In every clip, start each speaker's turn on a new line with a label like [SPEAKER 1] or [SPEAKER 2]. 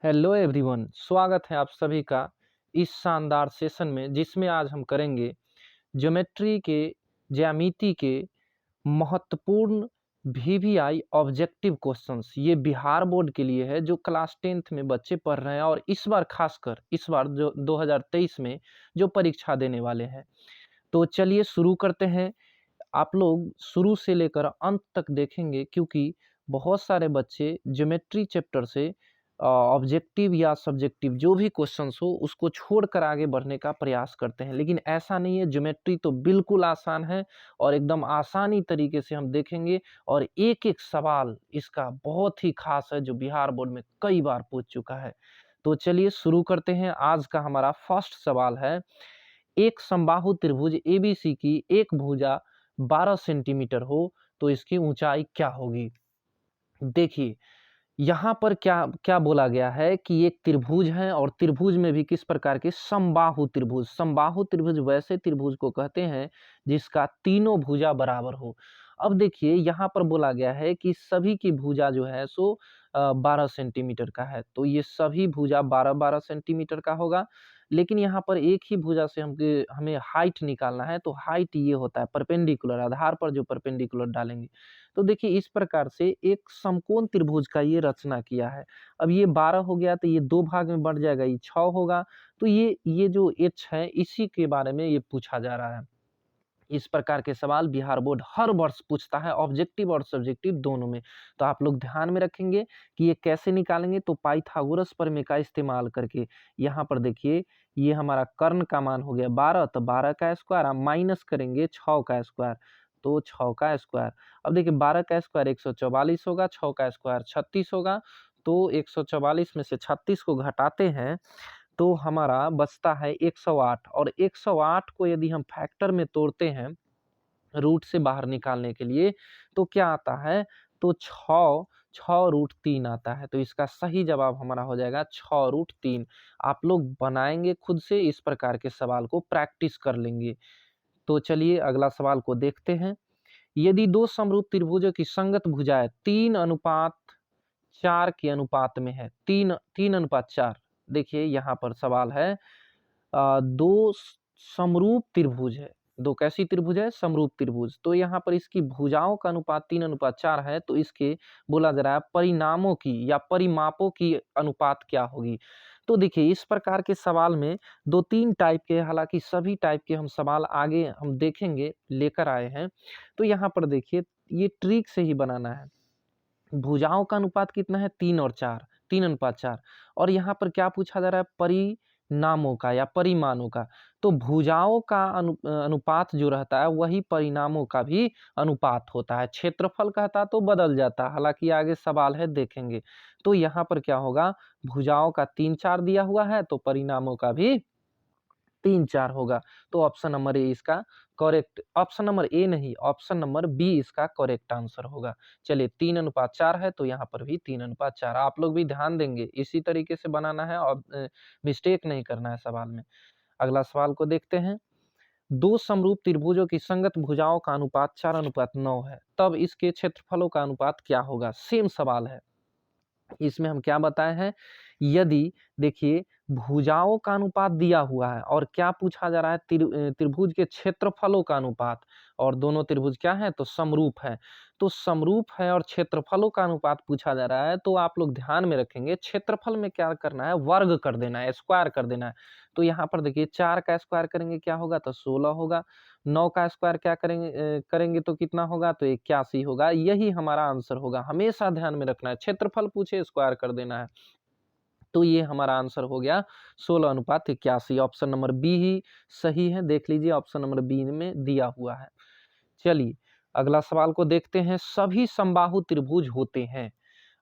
[SPEAKER 1] Hello everyone, स्वागत है आप सभी का इस शानदार सेशन में जिसमें आज हम करेंगे ज्योमेट्री के ज्यामिति के महत्वपूर्ण वीवीआई ऑब्जेक्टिव क्वेश्चंस। ये बिहार बोर्ड के लिए है जो क्लास 10th में बच्चे पढ़ रहे हैं और इस बार खासकर इस बार जो 2023 में जो परीक्षा देने वाले हैं। तो चलिए शुरू करते हैं। आप लोग शुरू से लेकर अंत तक देखेंगे क्योंकि बहुत सारे बच्चे ज्योमेट्री चैप्टर से ऑब्जेक्टिव या सब्जेक्टिव जो भी क्वेश्चंस हो उसको छोड़कर आगे बढ़ने का प्रयास करते हैं, लेकिन ऐसा नहीं है। ज्योमेट्री तो बिल्कुल आसान है और एकदम आसानी तरीके से हम देखेंगे और एक एक सवाल इसका बहुत ही खास है जो बिहार बोर्ड में कई बार पूछ चुका है। तो चलिए शुरू करते हैं। आज का हमारा फर्स्ट सवाल है, एक समबाहु त्रिभुज एबीसी की एक भुजा 12 सेंटीमीटर हो तो इसकी ऊंचाई क्या होगी। देखिए यहाँ पर क्या क्या बोला गया है कि एक त्रिभुज है और त्रिभुज में भी किस प्रकार के समबाहु त्रिभुज। समबाहु त्रिभुज वैसे त्रिभुज को कहते हैं जिसका तीनों भुजा बराबर हो। अब देखिए यहाँ पर बोला गया है कि सभी की भुजा जो है सो 12 सेंटीमीटर का है, तो ये सभी भुजा 12-12 सेंटीमीटर का होगा। लेकिन यहाँ पर एक ही भुजा से हमें हाइट निकालना है, तो हाइट ये होता है परपेंडिकुलर, आधार पर जो परपेंडिकुलर डालेंगे। तो देखिए इस प्रकार से एक समकोण त्रिभुज का ये रचना किया है। अब ये 12 हो गया तो ये दो भाग में बढ़ जाएगा, ये 6 होगा। तो ये जो एच है इसी के बारे में ये पूछा जा रहा है। इस प्रकार के सवाल बिहार बोर्ड हर वर्ष पूछता है, ऑब्जेक्टिव और सब्जेक्टिव दोनों में। तो आप लोग ध्यान में रखेंगे कि ये कैसे निकालेंगे। तो पाइथागोरस प्रमेय का इस्तेमाल करके यहाँ पर देखिए ये हमारा कर्ण का मान हो गया 12, तो 12 का स्क्वायर हम माइनस करेंगे 6 का स्क्वायर, तो 6 का स्क्वायर। अब देखिए 12 का स्क्वायर 144 होगा, 6 का स्क्वायर 36 होगा। तो 144 में से 36 को घटाते हैं तो हमारा बचता है 108, और 108 को यदि हम फैक्टर में तोड़ते हैं रूट से बाहर निकालने के लिए तो क्या आता है, तो 6√3 आता है। तो इसका सही जवाब हमारा हो जाएगा 6√3। आप लोग बनाएंगे खुद से, इस प्रकार के सवाल को प्रैक्टिस कर लेंगे। तो चलिए अगला सवाल को देखते हैं। यदि दो समरूप त्रिभुजों की संगत भुजाएं 3:4 के अनुपात में है, 3:4। देखिए यहाँ पर सवाल है, दो समरूप त्रिभुज है, दो कैसी त्रिभुज है, समरूप त्रिभुज। तो यहाँ पर इसकी भुजाओं का अनुपात 3:4 है, तो इसके बोला जा रहा है परिणामों की या परिमापों की अनुपात क्या होगी। तो देखिए इस प्रकार के सवाल में दो तीन टाइप के, हालांकि सभी टाइप के हम सवाल आगे हम देखेंगे लेकर आए हैं। तो यहाँ पर देखिए ये ट्रिक से ही बनाना है। भुजाओं का अनुपात कितना है, 3 और 4, 3:4। और यहाँ पर क्या पूछा जा रहा है, परिणामों का या परिमाणों का। तो भुजाओं का अनुपात जो रहता है वही परिणामों का भी अनुपात होता है। क्षेत्रफल कहता तो बदल जाता, हालांकि आगे सवाल है देखेंगे। तो यहाँ पर क्या होगा, भुजाओं का 3-4 दिया हुआ है तो परिणामों का भी 3-4 होगा। तो ऑप्शन नंबर ए इसका करेक्ट, ऑप्शन नंबर ए नहीं, ऑप्शन नंबर बी इसका करेक्ट आंसर होगा। चलिए 3:4 है तो यहाँ पर भी 3:4। आप लोग भी ध्यान देंगे, इसी तरीके से बनाना है और मिस्टेक नहीं करना है सवाल में। अगला सवाल को देखते हैं। दो समरूप त्रिभुजों की संगत भुजाओं का अनुपात 4:9 है, तब इसके क्षेत्रफलों का अनुपात क्या होगा। सेम सवाल है, इसमें हम क्या बताए हैं, यदि देखिए भुजाओं का अनुपात दिया हुआ है और क्या पूछा जा रहा है, त्रिभुज के क्षेत्रफलों का अनुपात। और दोनों त्रिभुज क्या है, तो समरूप है। तो समरूप है और क्षेत्रफलों का अनुपात पूछा जा रहा है, तो आप लोग ध्यान में रखेंगे क्षेत्रफल में क्या करना है, वर्ग कर देना है, स्क्वायर कर देना है। तो यहाँ पर देखिए 4 का स्क्वायर करेंगे क्या होगा, तो 16 होगा। 9 का स्क्वायर क्या करेंगे तो कितना होगा, तो 81 होगा। यही हमारा आंसर होगा, हमेशा ध्यान में रखना है, क्षेत्रफल पूछे स्क्वायर कर देना है। तो ये हमारा आंसर हो गया 16:81। ऑप्शन नंबर बी ही सही है, देख लीजिए ऑप्शन नंबर बी में दिया हुआ है। चलिए अगला सवाल को देखते हैं। सभी समबाहु त्रिभुज होते हैं,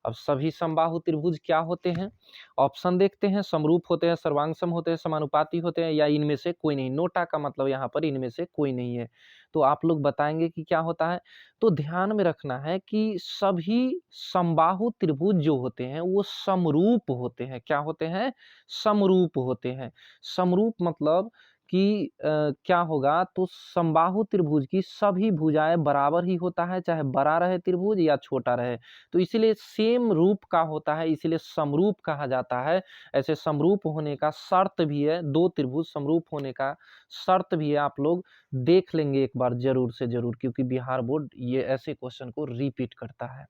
[SPEAKER 1] अब सभी समबाहु त्रिभुज क्या होते हैं, ऑप्शन देखते हैं। समरूप होते हैं, सर्वांगसम होते हैं, समानुपाती होते हैं, या इनमें से कोई नहीं। नोटा का मतलब यहाँ पर इनमें से कोई नहीं है। तो आप लोग बताएंगे कि क्या होता है। तो ध्यान में रखना है कि सभी समबाहु त्रिभुज जो होते हैं वो समरूप होते हैं। क्या होते हैं, समरूप होते हैं। समरूप मतलब कि क्या होगा, तो समबाहु त्रिभुज की सभी भुजाएं बराबर ही होता है, चाहे बड़ा रहे त्रिभुज या छोटा रहे। तो इसीलिए सेम रूप का होता है, इसीलिए समरूप कहा जाता है। ऐसे समरूप होने का शर्त भी है, दो त्रिभुज समरूप होने का शर्त भी है, आप लोग देख लेंगे एक बार जरूर से जरूर, क्योंकि बिहार बोर्ड ये ऐसे क्वेश्चन को रिपीट करता है।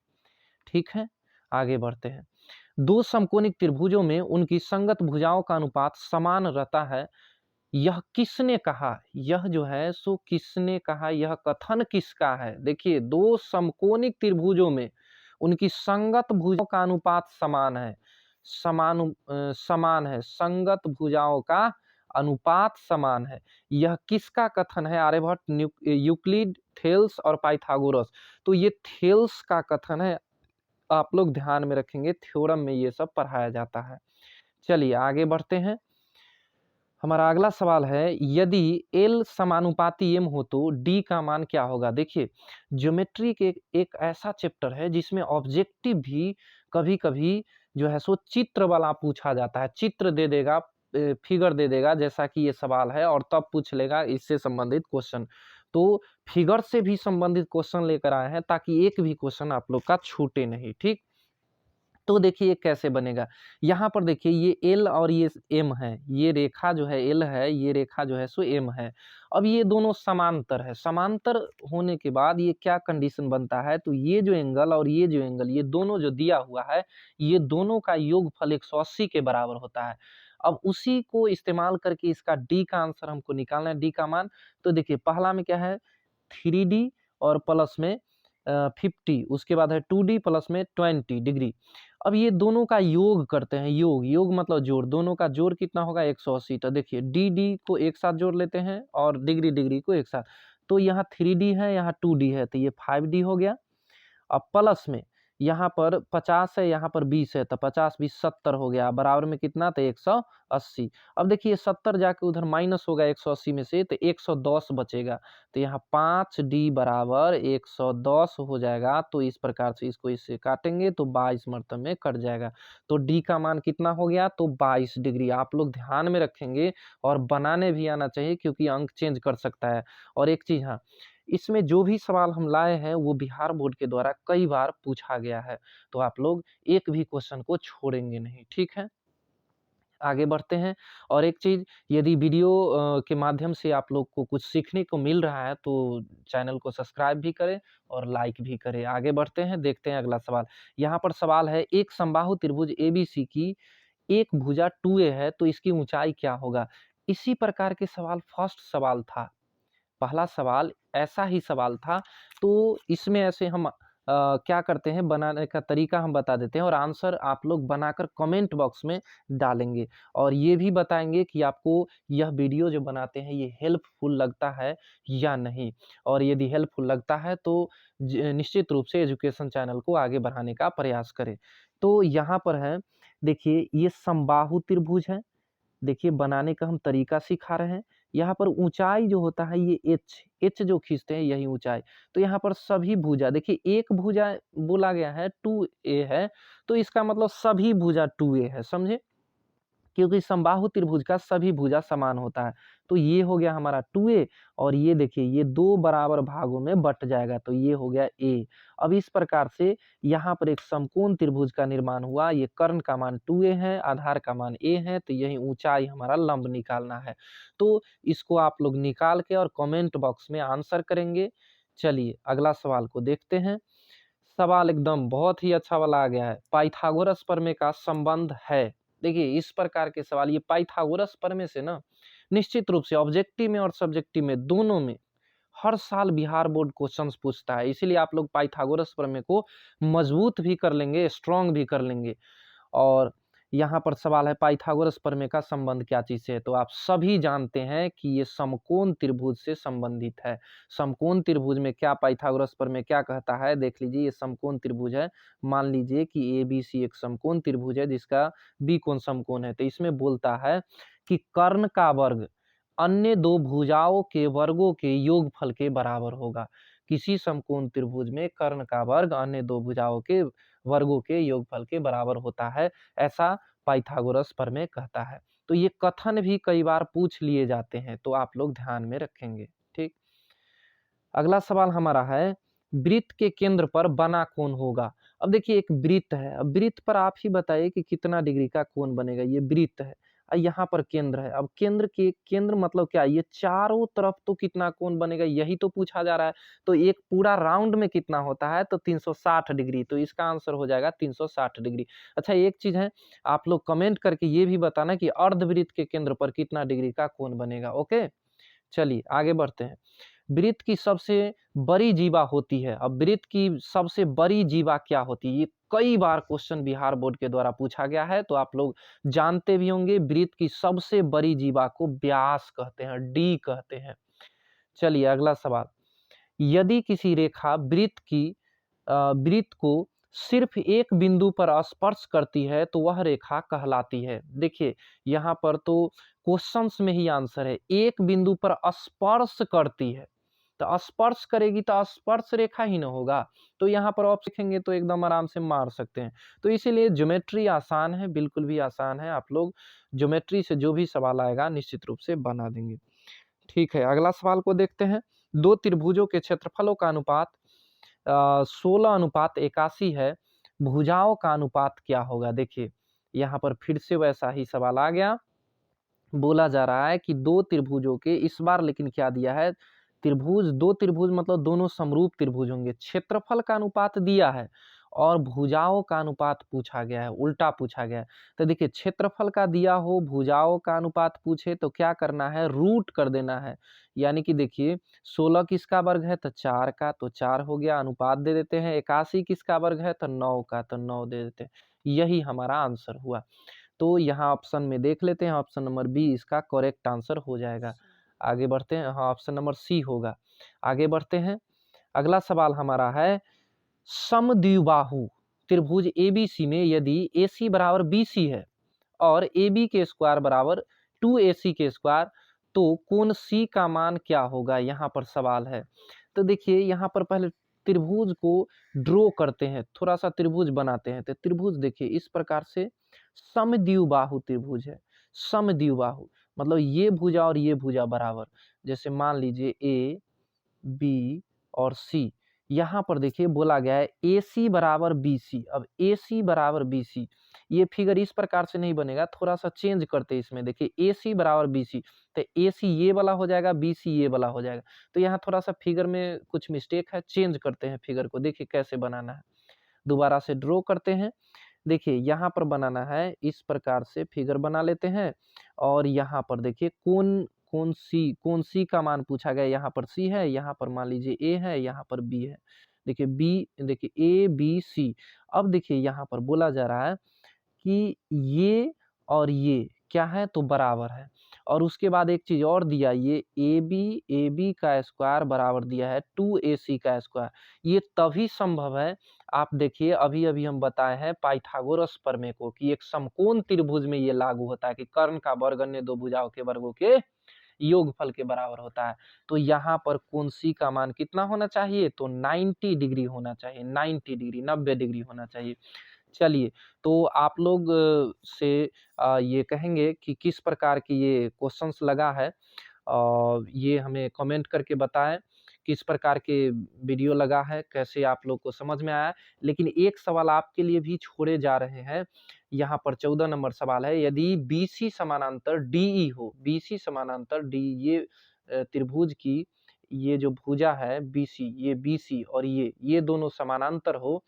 [SPEAKER 1] ठीक है, आगे बढ़ते हैं। दो समकोणिक त्रिभुजों में उनकी संगत भुजाओं का अनुपात समान रहता है, यह किसने कहा? यह जो है सो किसने कहा, यह कथन किसका है? देखिए, दो समकोणिक त्रिभुजों में उनकी संगत भुजाओं का अनुपात समान है, समान है, संगत भुजाओं का अनुपात समान है। यह किसका कथन है? आर्यभट्ट, यूक्लिड, थेल्स और पाइथागोरस। तो ये थेल्स का कथन है, आप लोग ध्यान में रखेंगे, थ्योरम में ये सब पढ़ाया जाता है। चलिए आगे बढ़ते हैं। हमारा अगला सवाल है, यदि L समानुपाती M हो तो D का मान क्या होगा? देखिए, ज्योमेट्री के एक ऐसा चैप्टर है जिसमें ऑब्जेक्टिव भी कभी कभी जो है सो चित्र वाला पूछा जाता है, चित्र दे देगा, फिगर दे देगा, जैसा कि ये सवाल है, और तब पूछ लेगा इससे संबंधित क्वेश्चन। तो फिगर से भी संबंधित क्वेश्चन लेकर आए हैं ताकि एक भी क्वेश्चन आप लोग का छूटे नहीं। ठीक, तो देखिए ये कैसे बनेगा। यहाँ पर देखिए ये एल और ये एम है, ये रेखा जो है एल है, ये रेखा जो है सो एम है। अब ये दोनों समांतर है, समांतर होने के बाद ये क्या कंडीशन बनता है, तो ये जो एंगल और ये जो एंगल, ये दोनों जो दिया हुआ है, ये दोनों का योगफल 180 के बराबर होता है। अब उसी को इस्तेमाल करके इसका डी का आंसर हमको निकालना है, डी का मान। तो देखिए पहला में क्या है, 3D और प्लस में 50, उसके बाद है 2D प्लस में 20 डिग्री। अब ये दोनों का योग करते हैं, योग, योग मतलब जोड़, दोनों का जोड़ कितना होगा, 180। तो देखिए डी डी को एक साथ जोड़ लेते हैं और डिग्री डिग्री को एक साथ। तो यहाँ 3D है, यहाँ 2D है, तो ये 5D हो गया। अब प्लस में यहाँ पर 50 है, यहाँ पर 20 है, तो 50 20 70 हो गया, बराबर में कितना, तो 180। अब देखिए 70 जाके उधर माइनस होगा 180 में से, तो 110 बचेगा। तो यहाँ 5D बराबर 110 हो जाएगा। तो इस प्रकार से इसको इससे काटेंगे तो 22 मरतब में कट जाएगा। तो डी का मान कितना हो गया, तो 22 डिग्री। आप लोग ध्यान में रखेंगे और बनाने भी आना चाहिए, क्योंकि अंक चेंज कर सकता है। और एक चीज, हाँ, इसमें जो भी सवाल हम लाए हैं वो बिहार बोर्ड के द्वारा कई बार पूछा गया है, तो आप लोग एक भी क्वेश्चन को छोड़ेंगे नहीं। ठीक है, आगे बढ़ते हैं। और एक चीज, यदि वीडियो के माध्यम से आप लोग को कुछ सीखने को मिल रहा है तो चैनल को सब्सक्राइब भी करें और लाइक भी करें। आगे बढ़ते हैं, देखते हैं अगला सवाल। यहाँ पर सवाल है, एक समबाहु त्रिभुज एबीसी की एक भुजा 2a है तो इसकी ऊंचाई क्या होगा? इसी प्रकार के सवाल फर्स्ट सवाल था, पहला सवाल ऐसा ही सवाल था। तो इसमें ऐसे हम क्या करते हैं, बनाने का तरीका हम बता देते हैं और आंसर आप लोग बनाकर कमेंट बॉक्स में डालेंगे। और ये भी बताएंगे कि आपको यह वीडियो जो बनाते हैं ये हेल्पफुल लगता है या नहीं। और यदि हेल्पफुल लगता है तो निश्चित रूप से एजुकेशन चैनल को आगे बढ़ाने का प्रयास करें। तो यहाँ पर है, देखिए ये समबाहु त्रिभुज है, देखिए बनाने का हम तरीका सिखा रहे हैं। यहाँ पर ऊंचाई जो होता है ये एच, एच जो खींचते हैं यही ऊंचाई। तो यहाँ पर सभी भुजा, देखिए एक भुजा बोला गया है 2a है, तो इसका मतलब सभी भुजा 2a है, समझे, क्योंकि समबाहु त्रिभुज का सभी भुजा समान होता है। तो ये हो गया हमारा 2a, और ये देखिए ये दो बराबर भागों में बट जाएगा, तो ये हो गया a। अब इस प्रकार से यहाँ पर एक समकोण त्रिभुज का निर्माण हुआ, ये कर्ण का मान 2a है, आधार का मान a है, तो यही ऊंचाई हमारा लंब निकालना है। तो इसको आप लोग निकाल के और कमेंट बॉक्स में आंसर करेंगे। चलिए अगला सवाल को देखते हैं। सवाल एकदम बहुत ही अच्छा वाला आ गया है, पाइथागोरस प्रमेय का संबंध है। देखिए इस प्रकार के सवाल, ये पाइथागोरस प्रमेय से ना निश्चित रूप से ऑब्जेक्टिव में और सब्जेक्टिव में दोनों में हर साल बिहार बोर्ड क्वेश्चंस पूछता है। इसीलिए आप लोग पाइथागोरस प्रमेय को मजबूत भी कर लेंगे, स्ट्रांग भी कर लेंगे। और यहाँ पर सवाल है, पाइथागोरस प्रमेय का संबंध क्या चीज से है? तो आप सभी जानते हैं कि ये समकोण त्रिभुज से संबंधित है। समकोण त्रिभुज में क्या पाइथागोरस प्रमेय क्या कहता है, देख लीजिए। ये समकोण त्रिभुज है, मान लीजिए कि ए बी सी एक समकोण त्रिभुज है जिसका बी कोण समकोण है। तो इसमें बोलता है कि कर्ण का वर्ग अन्य दो भुजाओं के वर्गों के योगफल के बराबर होगा। किसी समकोण त्रिभुज में कर्ण का वर्ग अन्य दो भुजाओं के वर्गों के योगफल के बराबर होता है, ऐसा पाइथागोरस प्रमेय कहता है। तो ये कथन भी कई बार पूछ लिए जाते हैं, तो आप लोग ध्यान में रखेंगे। ठीक, अगला सवाल हमारा है, वृत्त के केंद्र पर बना कोण होगा। अब देखिए एक वृत्त है, अब वृत्त पर आप ही बताइए कि कितना डिग्री का कोण बनेगा। ये वृत्त है, यहाँ पर केंद्र है। अब केंद्र मतलब क्या, ये चारों तरफ तो कितना कोण बनेगा यही तो पूछा जा रहा है। तो एक पूरा राउंड में कितना होता है, तो 360 डिग्री, तो इसका आंसर हो जाएगा 360 डिग्री। अच्छा एक चीज है, आप लोग कमेंट करके ये भी बताना कि अर्धवृत्त के केंद्र पर कितना डिग्री का कोण बनेगा। ओके, चलिए आगे बढ़ते हैं। वृत्त की सबसे बड़ी जीवा होती है। अब वृत्त की सबसे बड़ी जीवा क्या होती है, ये कई बार क्वेश्चन बिहार बोर्ड के द्वारा पूछा गया है, तो आप लोग जानते भी होंगे। वृत्त की सबसे बड़ी जीवा को व्यास कहते हैं, डी कहते हैं। चलिए अगला सवाल, यदि किसी रेखा वृत्त को सिर्फ एक बिंदु पर स्पर्श करती है तो वह रेखा कहलाती है। देखिए यहाँ पर तो क्वेश्चंस में ही आंसर है, एक बिंदु पर स्पर्श करती है, तो स्पर्श करेगी तो स्पर्श रेखा ही ना होगा। तो यहाँ पर आप सीखेंगे तो एकदम आराम से मार सकते हैं। तो इसीलिए ज्योमेट्री आसान है, बिल्कुल भी आसान है। आप लोग ज्योमेट्री से जो भी सवाल आएगा निश्चित रूप से बना देंगे। ठीक है, अगला सवाल को देखते हैं। दो त्रिभुजों के क्षेत्रफलों का अनुपात 16:81 है, भुजाओं का अनुपात क्या होगा। देखिए यहाँ पर फिर से वैसा ही सवाल आ गया। बोला जा रहा है कि दो त्रिभुजों के, इस बार लेकिन क्या दिया है, दो त्रिभुज मतलब दोनों समरूप त्रिभुज होंगे, क्षेत्रफल का अनुपात दिया है और भुजाओं का अनुपात पूछा गया है, उल्टा पूछा गया है। तो देखिए क्षेत्रफल का दिया हो, भुजाओं का अनुपात पूछे तो क्या करना है, रूट कर देना है। यानी कि देखिए 16 किसका वर्ग है, तो 4 का, तो 4 हो गया, अनुपात दे देते हैं। 81 किसका वर्ग है, तो 9 का, तो 9 दे देते हैं। यही हमारा आंसर हुआ। तो यहाँ ऑप्शन में देख लेते हैं, ऑप्शन नंबर बी इसका करेक्ट आंसर हो जाएगा। आगे बढ़ते हैं, हाँ ऑप्शन नंबर सी होगा। आगे बढ़ते हैं, अगला सवाल हमारा है, समद्विबाहु त्रिभुज एबीसी में यदि AC बराबर BC है और AB के स्क्वायर बराबर 2AC के स्क्वायर, तो कोण C का मान क्या होगा, यहाँ पर सवाल है। तो देखिए यहाँ पर पहले त्रिभुज को ड्रॉ करते हैं, थोड़ा सा त्रिभुज बनाते हैं। तो त्रिभुज देखिए इस प्रकार से समद्विबाहु त्रिभुज है। समद्विबाहु मतलब ये भुजा और ये भुजा बराबर, जैसे मान लीजिए A B और C। यहाँ पर देखिए बोला गया है AC बराबर BC। अब AC बराबर BC, ये फिगर इस प्रकार से नहीं बनेगा, थोड़ा सा चेंज करते इसमें। देखिए AC बराबर BC, तो AC ये वाला हो जाएगा, BC ये वाला हो जाएगा। तो यहाँ थोड़ा सा फिगर में कुछ मिस्टेक है, चेंज करते हैं फिगर को। देखिए कैसे बनाना है, दोबारा से ड्रॉ करते हैं। देखिए यहाँ पर बनाना है, इस प्रकार से फिगर बना लेते हैं। और यहाँ पर देखिए कौन सी का मान पूछा गया, यहाँ पर C है, यहाँ पर मान लीजिए A है, यहाँ पर B है। देखिए देखिए ABC। अब देखिए यहाँ पर बोला जा रहा है कि ये और ये क्या है, तो बराबर है। और उसके बाद एक चीज और दिया, ये AB का स्क्वायर बराबर दिया है 2AC का स्क्वायर। ये तभी संभव है, आप देखिए अभी अभी हम बताए हैं पाइथागोरस प्रमेय को कि एक समकोण त्रिभुज में ये लागू होता है कि कर्ण का वर्ग अन्य दो भुजाओं के वर्गों के योगफल के बराबर होता है। तो यहाँ पर कोण C का मान कितना होना चाहिए, तो 90 डिग्री होना चाहिए, 90 डिग्री, 90 डिग्री होना चाहिए। चलिए, तो आप लोग से ये कहेंगे कि किस प्रकार की ये क्वेश्चंस लगा है, ये हमें कमेंट करके बताएं किस प्रकार के वीडियो लगा है, कैसे आप लोग को समझ में आया। लेकिन एक सवाल आपके लिए भी छोड़े जा रहे हैं, यहाँ पर 14 नंबर सवाल है, यदि BC समानांतर DE हो, BC समानांतर D, ये त्रिभुज की ये जो भुजा है BC, ये BC और ये दोनों समानांतर हो,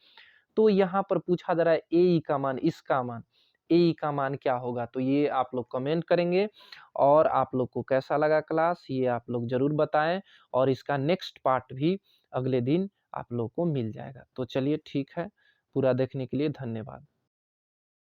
[SPEAKER 1] तो यहाँ पर पूछा जा रहा है AE का मान, इसका मान AE का मान क्या होगा। तो ये आप लोग कमेंट करेंगे। और आप लोग को कैसा लगा क्लास, ये आप लोग जरूर बताएं। और इसका नेक्स्ट पार्ट भी अगले दिन आप लोग को मिल जाएगा। तो चलिए ठीक है, पूरा देखने के लिए धन्यवाद।